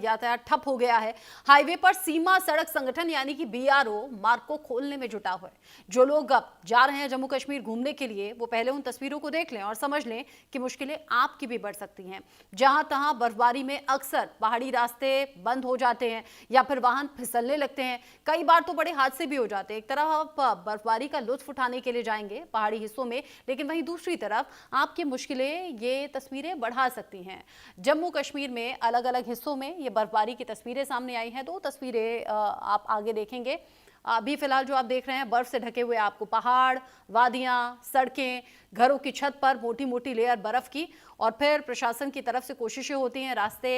यातायात ठप हो गया है। हाईवे पर सीमा सड़क संगठन यानी कि बीआरओ मार्ग को खोलने में जुटा हुआ है। जो लोग अब जा रहे हैं जम्मू कश्मीर घूमने के लिए, वो पहले उन तस्वीरों को देख लें और समझ लें कि मुश्किलें आपकी भी बढ़ सकती हैं। जहां तहां बर्फबारी में अक्सर पहाड़ी रास्ते बंद हो जाते हैं या फिर वाहन फिसलने लगते हैं। कई बार तो बड़े हादसे भी हो जाते हैं। एक तरफ आप बर्फबारी का लुत्फ उठाने के लिए जाएंगे पहाड़ी हिस्सों में, लेकिन वहीं दूसरी तरफ आपकी मुश्किलें ये तस्वीरें बढ़ा सकती हैं। जम्मू कश्मीर में अलग अलग हिस्सों में ये बर्फबारी की तस्वीरें सामने आई हैं। दो तस्वीरें आप आगे देखेंगे। अभी फिलहाल जो आप देख रहे हैं बर्फ से ढके हुए आपको पहाड़, वादियां, सड़कें, घरों की छत पर मोटी मोटी लेयर बर्फ की, और फिर प्रशासन की तरफ से कोशिशें होती हैं रास्ते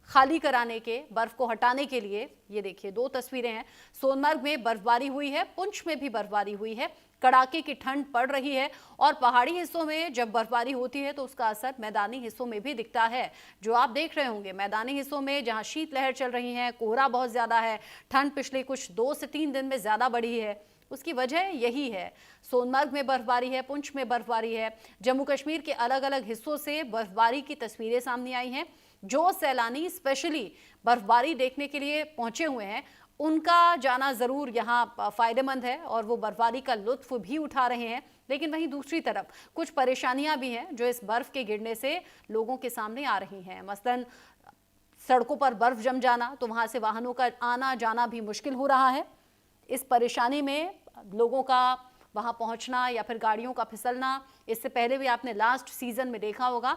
खाली कराने के, बर्फ को हटाने के लिए। ये देखिए दो तस्वीरें हैं। सोनमर्ग में बर्फबारी हुई है, पुंछ में भी बर्फबारी हुई है, कड़ाके की ठंड पड़ रही है, और पहाड़ी हिस्सों में जब बर्फबारी होती है तो उसका असर मैदानी हिस्सों में भी दिखता है। जो आप देख रहे होंगे मैदानी हिस्सों में जहां शीतलहर चल रही है, कोहरा बहुत ज्यादा है, ठंड पिछले कुछ 2 से 3 दिन में ज्यादा बढ़ी है, उसकी वजह यही है। सोनमर्ग में बर्फबारी है, पुंछ में बर्फबारी है। जम्मू कश्मीर के अलग अलग हिस्सों से बर्फबारी की तस्वीरें सामने आई हैं। जो सैलानी स्पेशली बर्फबारी देखने के लिए पहुंचे हुए हैं, उनका जाना जरूर यहाँ फायदेमंद है और वो बर्फबारी का लुत्फ भी उठा रहे हैं। लेकिन वहीं दूसरी तरफ कुछ परेशानियां भी हैं जो इस बर्फ के गिरने से लोगों के सामने आ रही हैं। मसलन सड़कों पर बर्फ जम जाना, तो वहां से वाहनों का आना जाना भी मुश्किल हो रहा है। इस परेशानी में लोगों का वहां पहुंचना या फिर गाड़ियों का फिसलना, इससे पहले भी आपने लास्ट सीजन में देखा होगा।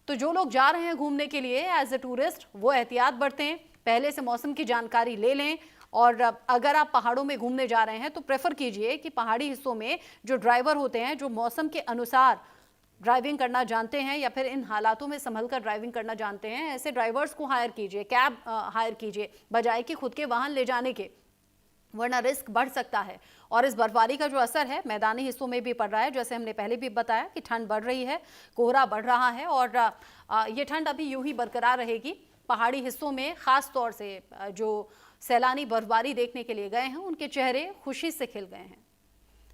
तो जो लोग जा रहे हैं घूमने के लिए एज ए टूरिस्ट, वो एहतियात बरतें, पहले से मौसम की जानकारी ले लें। और अगर आप पहाड़ों में घूमने जा रहे हैं तो प्रेफर कीजिए कि पहाड़ी हिस्सों में जो ड्राइवर होते हैं, जो मौसम के अनुसार ड्राइविंग करना जानते हैं या फिर इन हालातों में संभल कर ड्राइविंग करना जानते हैं, ऐसे ड्राइवर्स को हायर कीजिए, कैब हायर कीजिए, बजाय कि खुद के वाहन ले जाने के, वरना रिस्क बढ़ सकता है। और इस बर्फबारी का जो असर है मैदानी हिस्सों में भी पड़ रहा है। जैसे हमने पहले भी बताया कि ठंड बढ़ रही है, कोहरा बढ़ रहा है, और ये ठंड अभी यूं ही बरकरार रहेगी। पहाड़ी हिस्सों में खास तौर से जो सैलानी बर्फबारी देखने के लिए गए हैं, उनके चेहरे खुशी से खिल गए हैं।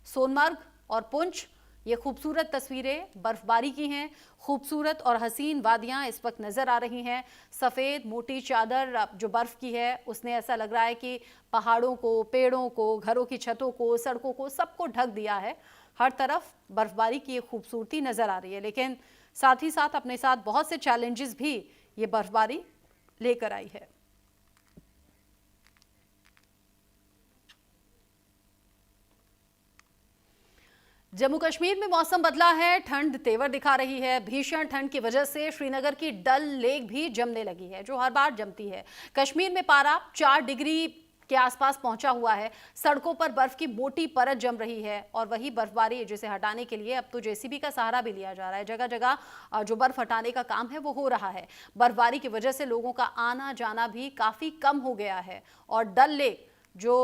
सोनमर्ग और पुंछ, ये खूबसूरत तस्वीरें बर्फबारी की हैं। खूबसूरत और हसीन वादियां इस वक्त नजर आ रही हैं। सफ़ेद मोटी चादर जो बर्फ की है, उसने ऐसा लग रहा है कि पहाड़ों को, पेड़ों को, घरों की छतों को, सड़कों को, सबको ढक दिया है। हर तरफ बर्फबारी की खूबसूरती नजर आ रही है, लेकिन साथ ही साथ अपने साथ बहुत से चैलेंजेस भी ये बर्फबारी लेकर आई है। जम्मू कश्मीर में मौसम बदला है, ठंड तेवर दिखा रही है। भीषण ठंड की वजह से श्रीनगर की डल लेक भी जमने लगी है, जो हर बार जमती है। कश्मीर में पारा 4 डिग्री के आसपास पहुंचा हुआ है। सड़कों पर बर्फ की मोटी परत जम रही है, और वही बर्फबारी जिसे हटाने के लिए अब तो जेसीबी का सहारा भी लिया जा रहा है। जगह जगह जो बर्फ हटाने का काम है वो हो रहा है। बर्फबारी की वजह से लोगों का आना जाना भी काफी कम हो गया है, और डल लेक जो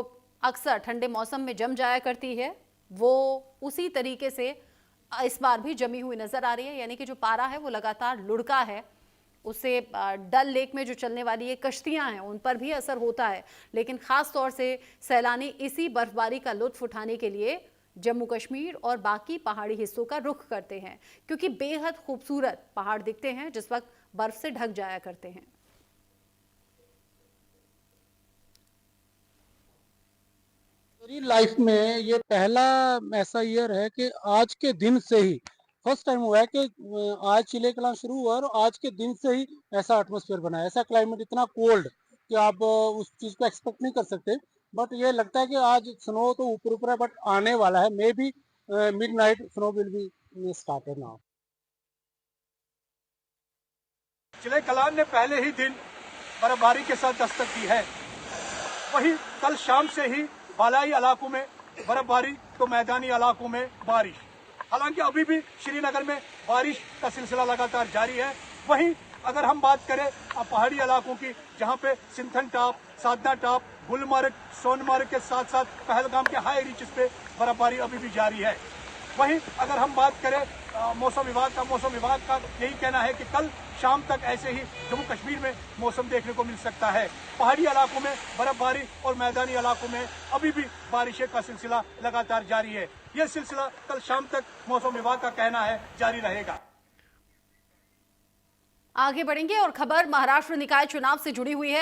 अक्सर ठंडे मौसम में जम जाया करती है, वो उसी तरीके से इस बार भी जमी हुई नजर आ रही है। यानी कि जो पारा है वो लगातार लुढ़का है, उससे डल लेक में जो चलने वाली ये कश्तियां हैं उन पर भी असर होता है। लेकिन खास तौर से सैलानी इसी बर्फबारी का लुत्फ उठाने के लिए जम्मू कश्मीर और बाकी पहाड़ी हिस्सों का रुख करते हैं, क्योंकि बेहद खूबसूरत पहाड़ दिखते हैं जिस वक्त बर्फ से ढक जाया करते हैं। मेरी लाइफ में ये पहला ऐसा ईयर है कि आज के दिन से ही फर्स्ट टाइम हुआ है कि आज चिले कलां शुरू हुआ और आज के दिन से ही ऐसा एटमोसफियर बना है, ऐसा क्लाइमेट इतना कोल्ड कि आप उस चीज को एक्सपेक्ट नहीं कर सकते। बट ये लगता है कि आज स्नो तो ऊपर ऊपर है, बट आने वाला है। May be midnight snow will be started now. Chille Kalan ने पहले ही दिन बर्फबारी के साथ दस्तक दी है। वहीं कल शाम से ही बालाई इलाकों में बर्फबारी, तो मैदानी इलाकों में बारिश। हालांकि अभी भी श्रीनगर में बारिश का सिलसिला लगातार जारी है। वहीं अगर हम बात करें पहाड़ी इलाकों की, जहां पे सिंथन टॉप, साधना टॉप, गुलमर्ग, सोनमर्ग के साथ साथ पहलगाम के हाई रीचेस पे बर्फबारी अभी भी जारी है। वहीं अगर हम बात करें मौसम विभाग का यही कहना है कि कल शाम तक ऐसे ही जम्मू कश्मीर में मौसम देखने को मिल सकता है। पहाड़ी इलाकों में बर्फबारी और मैदानी इलाकों में अभी भी बारिशें का सिलसिला लगातार जारी है। यह सिलसिला कल शाम तक मौसम विभाग का कहना है जारी रहेगा। आगे बढ़ेंगे और खबर महाराष्ट्र निकाय चुनाव से जुड़ी हुई है।